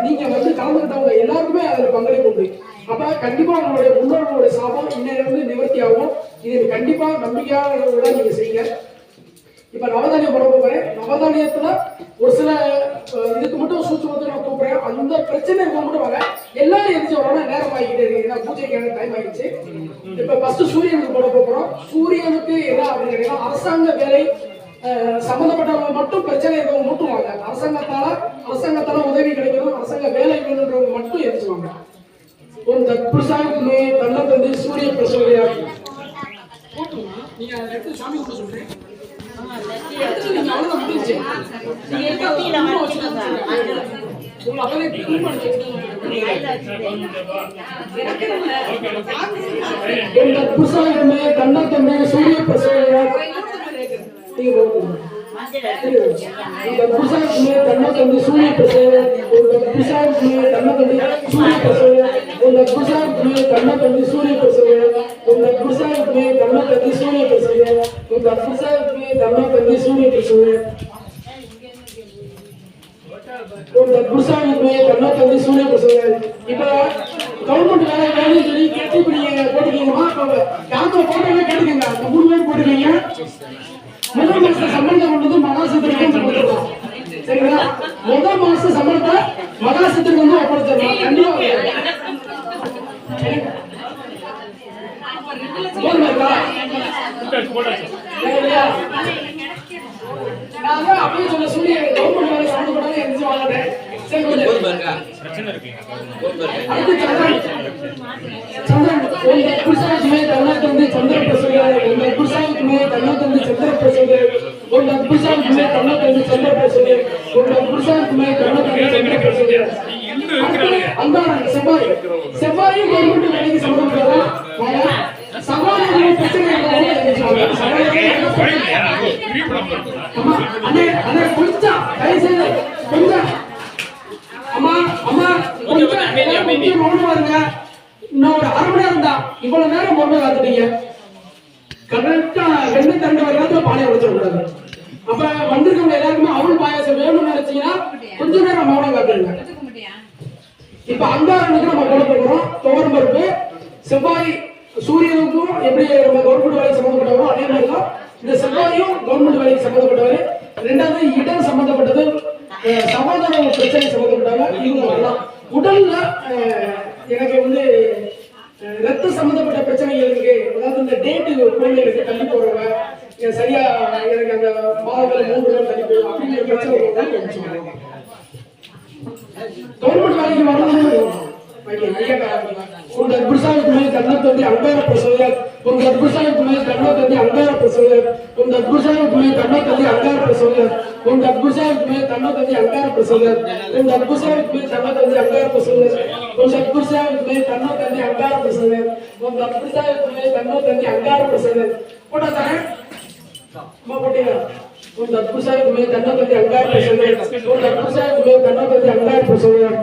நீங்க வந்து கலந்துக்கிட்டவங்க எல்லாருக்குமே அதுல பங்களிப்பு உண்டு. அப்ப கண்டிப்பா உங்களுடைய முன்னோர்களுடைய சாபம் இன்னையிலிருந்து நிவர்த்தி ஆகும். இது கண்டிப்பா நம்பிக்கையாக நீங்க செய்யுங்க. இப்ப நவதானியம் போட போறேன். நவதானியத்துல ஒரு சில இதுக்கு மட்டும் சூட்சமத்தை நான் கூப்பிடுறேன். அந்த பிரச்சனை இருக்க மட்டும் வாங்க. எல்லாரும் எதிர்த்து வரணும். நேரம் ஆகிக்கிட்டே இருக்கு. ஏன்னா பூஜைக்கான டைம் ஆயிடுச்சு. இப்ப ஃபர்ஸ்ட் சூரியனுக்கு போட போறோம். சூரியனுக்கு என்ன அப்படின்னு கேட்டீங்கன்னா அரசாங்க வேலை சம்பந்தப்பட்டவங்க மட்டும் பிரச்சனை இருக்கவங்க மட்டும் வாங்க. அரசாங்கத்தால உதவி கிடைக்கணும், அரசாங்க வேலை வேணுன்றவங்க மட்டும் எதிர்த்துவாங்க. ஒரு தற்புருஷாவுக்குமே தன்னை தந்து சூரிய பிரசோதையா நீங்க எடுத்து சாமி கூட சொல்றேன். கண்ணை தந்து சூரிய பிரசோதையா சூரிய பிரசோதனை இப்ப கவர்மெண்ட் வேலை சொல்லி கேட்டு இப்ப நீங்க போட்டுக்கீங்கம்மா. கேட்டுக்கீங்க, 3 பேர் போட்டுக்கீங்க. முதல் மாச சம்பளத்தை கொண்டு மகாசத்திற்கு சரிங்களா? முதல் மாச சம்பளத்தை மகாசத்திற்கு வந்து ஒப்படைச்சிடலாம். கண்டிப்பா அப்படியே சொல்ல சொல்லி கவர்மெண்ட் வேலை சம்பந்தப்படாத எந்திரிச்சு வாங்கிட்டேன். செவ்வாயும் கவர்மெண்ட் வேலைக்கு சம்பந்தப்பட்டதா சவால் பிரச்சனை கொஞ்சம் கொஞ்சம் அம்மா அம்மா கொஞ்சம் மௌனம் பாருங்க. இன்னும் ஒரு 1/2 மணி நேரம் தான். இவ்வளவு நேரம் பொண்ணு காத்துட்டீங்க. கரெக்டா 2 வரலாத்துல பானையை உடைச்சிடக்கூடாது. அப்ப வந்திருக்கவங்க எல்லாருக்குமே அவள் பாயாசம் வேணும்னு நினைச்சீங்கன்னா கொஞ்ச நேரம் மௌனம் காத்துடுங்க. இப்ப அங்காரனுக்கு நம்ம போட போகிறோம் துவரம் பருப்பு. செவ்வாய் சூரியனுக்கும் எப்படி நம்ம கவர்மெண்ட் வேலைக்கு சம்பந்தப்பட்டவரோ அதே மாதிரிதான் இந்த செவ்வாயும் கவர்மெண்ட் வேலைக்கு சம்பந்தப்பட்டவர். 2வது இடம் சம்பந்தப்பட்டது, சமாதான பிரச்சனை சம்பந்தப்பட்டவங்க இவங்க வரலாம். உடல்ல எனக்கு வந்து ரத்த சம்பந்தப்பட்ட பிரச்சனைகள் இருக்கு, அதாவது இந்த டேட்டு குழந்தைகளுக்கு தள்ளி போறவங்க, சரியா எனக்கு அந்த மாதங்கள் 3 நாள் தள்ளி போகும் அப்படிங்கிற பிரச்சனை கவர்மெண்ட் வேலைக்கு வரணும். उनका गुस्सा तुम्हें करना तो भी अंगार प्रसोदक उनका गुस्सा तुम्हें करना तो भी अंगार प्रसोदक उनका गुस्सा तुम्हें करना तो भी अंगार प्रसोदक उनका गुस्सा तुम्हें करना तो भी अंगार प्रसोदक उनका गुस्सा तुम्हें करना तो भी अंगार प्रसोदक उनका गुस्सा तुम्हें करना तो भी अंगार प्रसोदक उनका गुस्सा तुम्हें करना तो भी अंगार प्रसोदक कोटा तारे मां बोटेगा उनका गुस्सा तुम्हें करना तो भी अंगार प्रसोदक उनका गुस्सा तुम्हें करना तो भी अंगार प्रसोदक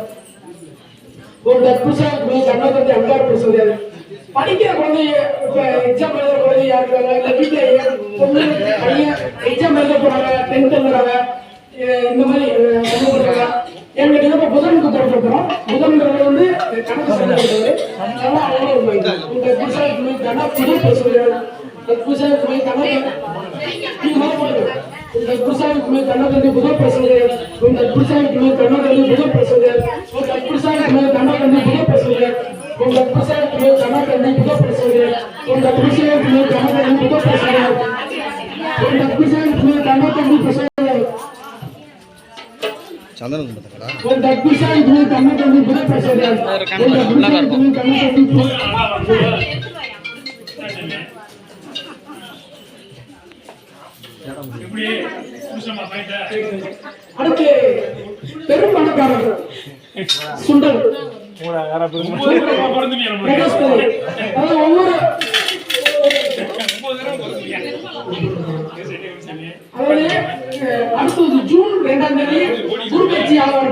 ஒரு தற்புசாக கண்ணத்தை அங்கார் பேசுறது. படிக்கிற குழந்தைய இப்ப எக்ஸாம் எழுதுற குழந்தையா இருக்காங்க, இல்ல வீட்டுல பொண்ணு பையன் எக்ஸாம் எழுத போறாங்க, 10th எழுதுறாங்க, இந்த மாதிரி பண்ணுறாங்க. எங்களுக்கு இப்ப புதனுக்கு தொடர்புறோம். புதன்கிறது வந்து கணக்கு சொல்லுறது. உங்க புதுசாக கண்ணா புது பேசுறது. புதுசாக கண்ணா उनका पुरुषार्थ में करना करने बुद्ध प्रसंग है उनका पुरुषार्थ में करना करने बुद्ध प्रसंग है उनका पुरुषार्थ में करना करने बुद्ध प्रसंग है उनका पुरुषार्थ में करना करने बुद्ध प्रसंग है उनका पुरुषार्थ में करना करने बुद्ध प्रसंग है उनका पुरुषार्थ में करना करने प्रसंग है चंदन को बता करा उनका पुरुषार्थ में करना करने बुद्ध प्रसंग है उनका पुरुषार्थ में करना करने அடுத்து பெரும் பணக்காரர்கள் சுண்டல் ஒவ்வொரு அடுத்தது ஜூன் 2ஆம் தேதி குருபெயர்ச்சி ஆகும்.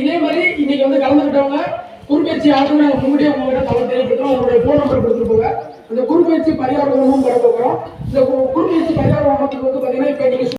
இதே மாதிரி இன்னைக்கு வந்து கலந்துக்கிட்டவங்க குருபெயர்ச்சி ஆகும் முன்னாடியே உங்ககிட்ட தகவல் தெரியப்படுத்துறோம். அவங்களுடைய போன் நம்பர் கொடுத்துருப்போங்க. இந்த குருபெயர்ச்சி பரிகார ஹோமம் பெற போகிறோம். இந்த குருபெயர்ச்சி பரிகார ஹோமத்துக்கு வந்து பார்த்தீங்கன்னா இப்போ நீங்க